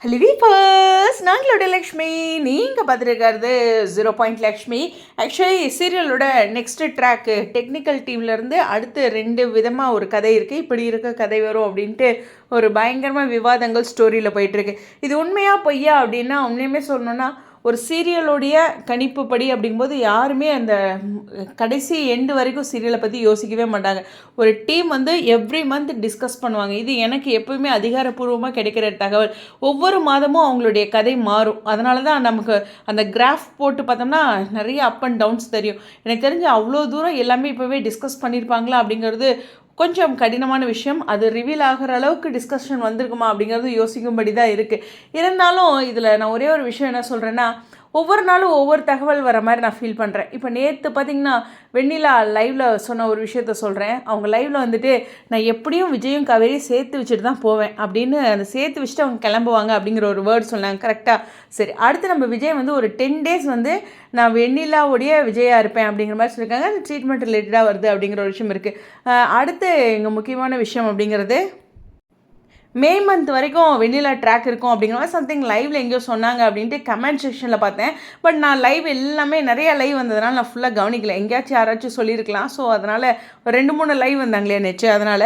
Hello வீப்பர்ஸ், நாங்களோட லக்ஷ்மி. நீங்கள் பார்த்துருக்கிறது 0 பாயிண்ட் லக்ஷ்மி. ஆக்சுவலி சீரியலோட நெக்ஸ்ட்டு ட்ராக்கு டெக்னிக்கல் டீம்லேருந்து அடுத்து 2 விதமாக ஒரு கதை இருக்குது. இப்படி இருக்க கதை வரும் அப்படின்ட்டு ஒரு பயங்கரமாக விவாதங்கள் ஸ்டோரியில் போயிட்டுருக்கு. இது உண்மையாக பொய்யா அப்படின்னா உண்மையுமே சொல்லணுன்னா ஒரு சீரியலோடைய கணிப்பு படி அப்படிங்கும்போது யாருமே அந்த கடைசி எண்டு வரைக்கும் சீரியலை பற்றி யோசிக்கவே மாட்டாங்க. ஒரு டீம் வந்து எவ்ரி மந்த் டிஸ்கஸ் பண்ணுவாங்க. இது எனக்கு எப்போவுமே அதிகாரப்பூர்வமாக கிடைக்கிற தகவல். ஒவ்வொரு மாதமும் அவங்களுடைய கதை மாறும். அதனால தான் நமக்கு அந்த கிராஃப் போட்டு பார்த்தோம்னா நிறைய அப் அண்ட் டவுன்ஸ் தெரியும். எனக்கு தெரிஞ்சு அவ்வளோ தூரம் எல்லாமே இப்போவே டிஸ்கஸ் பண்ணியிருப்பாங்களா அப்படிங்கிறது கொஞ்சம் கடினமான விஷயம். அது ரிவீல் ஆகிற அளவுக்கு டிஸ்கஷன் வந்திருக்குமா அப்படிங்கிறது யோசிக்கும்படி தான் இருக்குது. இருந்தாலும் இதில் நான் ஒரே ஒரு விஷயம் என்ன சொல்கிறேன்னா, ஒவ்வொரு நாளும் ஒவ்வொரு தகவல் வர மாதிரி நான் ஃபீல் பண்ணுறேன். இப்போ நேற்று பார்த்திங்கன்னா வெண்ணிலா லைவில் சொன்ன ஒரு விஷயத்த சொல்கிறேன். அவங்க லைவில் வந்துட்டு நான் எப்படியும் விஜயும் காவேரியும் சேர்த்து வச்சுட்டு தான் போவேன் அப்படின்னு அந்த சேர்த்து வச்சுட்டு அவங்க கிளம்புவாங்க அப்படிங்கிற ஒரு வேர்ட் சொன்னாங்க. கரெக்டாக சரி, அடுத்து நம்ம விஜய் வந்து ஒரு 10 days வந்து நான் வெண்ணிலாவுடைய விஜயாக இருப்பேன் அப்படிங்கிற மாதிரி சொல்லியிருக்காங்க. அந்த ட்ரீட்மெண்ட் ரிலேட்டடாக வருது அப்படிங்கிற ஒரு விஷயம் இருக்குது. அடுத்து எங்கள் முக்கியமான விஷயம் அப்படிங்கிறது மே மந்த் வரைக்கும் வெண்ணிலா ட்ராக் இருக்கும் அப்படிங்கிற மாதிரி சம்திங் லைவில் எங்கேயோ சொன்னாங்க அப்படின்ட்டு கமெண்ட் செக்ஷனில் பார்த்தேன். பட் நான் லைவ் எல்லாமே நிறைய லைவ் வந்ததுனால நான் ஃபுல்லாக கவனிக்கல. எங்கேயாச்சும் யாராச்சும் சொல்லியிருக்கலாம். ஸோ அதனால் ஒரு 2-3 லைவ் வந்தாங்களே நெச்சு, அதனால்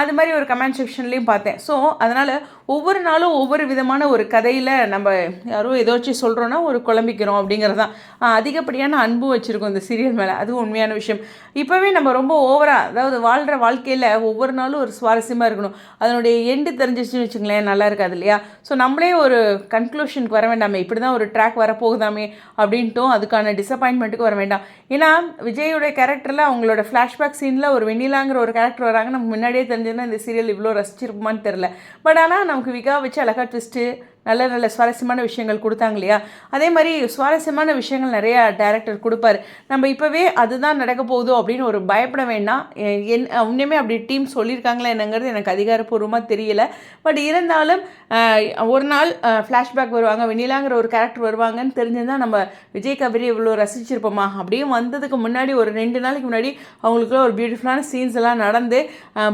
அது மாதிரி ஒரு கமெண்ட் செக்ஷன்லேயும் பார்த்தேன். ஸோ அதனால் ஒவ்வொரு நாளும் ஒவ்வொரு விதமான ஒரு கதையில் நம்ம யாரும் ஏதாச்சும் சொல்கிறோன்னா ஒரு குழம்பிக்கிறோம் அப்படிங்கிறது தான். அதிகப்படியான அன்பு வச்சுருக்கோம் இந்த சீரியல் மேலே. அதுவும் உண்மையான விஷயம். இப்போவே நம்ம ரொம்ப ஓவராக, அதாவது வாழ்கிற வாழ்க்கையில் ஒவ்வொரு நாளும் ஒரு சுவாரஸ்யமாக இருக்கணும். அதனுடைய எண்டு தெரிஞ்சிச்சுன்னு வச்சுங்களேன், நல்லா இருக்காது இல்லையா? ஸோ நம்மளே ஒரு கன்க்ளூஷனுக்கு வர வேண்டாமே, இப்படி தான் ஒரு ட்ராக் வரப்போகுதாமே அப்படின்ட்டும் அதுக்கான டிசப்பாயின்மெண்ட்டுக்கு வர வேண்டாம். ஏன்னா விஜயோடைய கேரக்டரில் அவங்களோட ஃப்ளாஷ்பேக் சீனில் ஒரு வெண்ணிலாங்கிற ஒரு கேரக்டர் வராங்க. நமக்கு முன்னாடியே தெரிஞ்சதுன்னா இந்த சீரியல் இவ்வளோ ரசிச்சிருக்குமான்னு தெரில. பட் ஆனால் நமக்கு விகா வச்சு அழகாக ட்விஸ்ட்டு நல்ல நல்ல சுவாரஸ்யமான விஷயங்கள் கொடுத்தாங்க இல்லையா? அதே மாதிரி சுவாரஸ்யமான விஷயங்கள் நிறையா டைரக்டர் கொடுப்பார். நம்ம இப்போவே அதுதான் நடக்க போகுதோ அப்படின்னு ஒரு பயப்பட வேண்டாம். உண்மையுமே அப்படி டீம் சொல்லியிருக்காங்களா என்னங்கிறது எனக்கு அதிகாரப்பூர்வமாக தெரியல. பட் இருந்தாலும் ஒரு நாள் ஃப்ளாஷ்பேக் வருவாங்க, வெண்ணிலாங்கிற ஒரு கேரக்டர் வருவாங்கன்னு தெரிஞ்சுதான் நம்ம விஜய் காவேரி இவ்வளோ ரசிச்சிருப்போமா. அப்படியே வந்ததுக்கு முன்னாடி ஒரு 2 நாளைக்கு முன்னாடி அவங்களுக்குள்ள ஒரு பியூட்டிஃபுல்லான சீன்ஸ் எல்லாம் நடந்து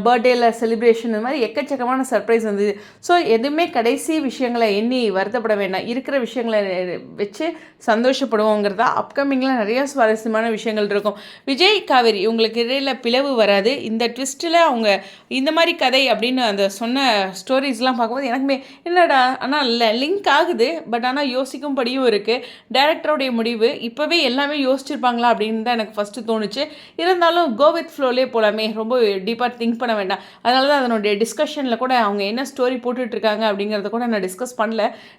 பர்த்டேயில் செலிப்ரேஷன் இந்த மாதிரி எக்கச்சக்கமான சர்ப்ரைஸ் வந்தது. ஸோ எதுவுமே கடைசி விஷயங்களை எண்ணி வருத்தப்பட வேண்டாம். இருக்கிற விஷயங்களை வச்சு சந்தோஷப்படுவோங்கிறதா. அப்கமிங்கில் நிறைய சுவாரஸ்யமான விஷயங்கள் இருக்கும். விஜய் காவேரி இவங்களுக்கு இடையில் பிளவு வராது. இந்த ட்விஸ்ட்டில் அவங்க இந்த மாதிரி கதை அப்படின்னு அந்த சொன்ன ஸ்டோரிஸ்லாம் பார்க்கும்போது எனக்குமே என்னடா ஆனால் இல்லை லிங்க் ஆகுது. பட் ஆனால் யோசிக்கும்படியும் இருக்குது. டைரக்டருடைய முடிவு இப்போவே எல்லாமே யோசிச்சிருப்பாங்களா அப்படின்னு தான் எனக்கு ஃபஸ்ட்டு தோணுச்சு. இருந்தாலும் கோ வித் ஃப்ளோலே போகலாமே, ரொம்ப டீப்பாக திங்க் பண்ண வேண்டாம். அதனால தான் அதனுடைய டிஸ்கஷனில் கூட அவங்க என்ன ஸ்டோரி போட்டுட்ருக்காங்க அப்படிங்கிறத கூட நான் டிஸ்கஸ் பண்ணல.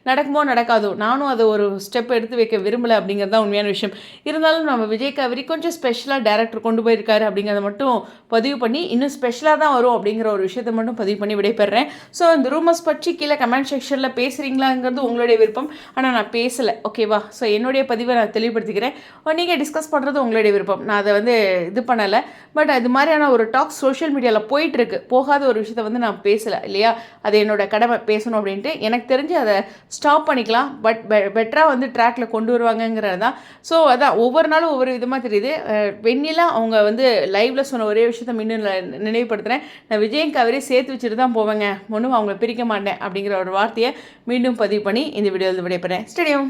நடக்குமோ நடக்காதோ, நானும் அதை ஒரு ஸ்டெப் எடுத்து வைக்க விரும்பலை அப்படிங்கிறது தான் உண்மையான விஷயம். இருந்தாலும் நம்ம விஜய் காவேரி கொஞ்சம் ஸ்பெஷலாக டேரக்டர் கொண்டு போயிருக்காரு அப்படிங்கிறத மட்டும் பதிவு பண்ணி இன்னும் ஸ்பெஷலாக தான் வரும் அப்படிங்கிற ஒரு விஷயத்தை மட்டும் பதிவு பண்ணி விடைபெறேன். ஸோ இந்த ரூமர்ஸ் பற்றி கீழே கமெண்ட் செக்ஷனில் பேசுகிறீங்களாங்கிறது உங்களுடைய விருப்பம். ஆனால் நான் பேசலை, ஓகேவா? ஸோ என்னுடைய பதிவை நான் தெளிவுபடுத்திக்கிறேன். நீங்கள் டிஸ்கஸ் பண்ணுறது உங்களுடைய விருப்பம். நான் அதை வந்து இது பண்ணலை. பட் அது மாதிரியான ஒரு டாக் சோஷியல் மீடியாவில் போயிட்டுருக்கு. போகாத ஒரு விஷயத்தை வந்து நான் பேசலை இல்லையா? அது என்னோட கடமை பேசணும் அப்படின்ட்டு. எனக்கு தெரிஞ்சு அதை ஸ்டாப் பண்ணிக்கலாம். பட் பெட்டராக வந்து ட்ராக்கில் கொண்டு வருவாங்கங்கிறது தான். ஸோ அதான் ஒவ்வொரு நாளும் ஒவ்வொரு விதமாக தெரியுது. வெண்ணிலா அவங்க வந்து லைவில் சொன்ன ஒரே விஷயத்தை மீண்டும் நினைவுபடுத்துகிறேன். நான் விஜயும் காவேரி சேர்த்து வச்சுட்டு தான் போவேங்க, ஒன்றும் அவங்கள பிரிக்க மாட்டேன் அப்படிங்கிற ஒரு வார்த்தையை மீண்டும் பதிவு பண்ணி இந்த வீடியோவில் விடைபெறேன். ஸ்டேடியம்.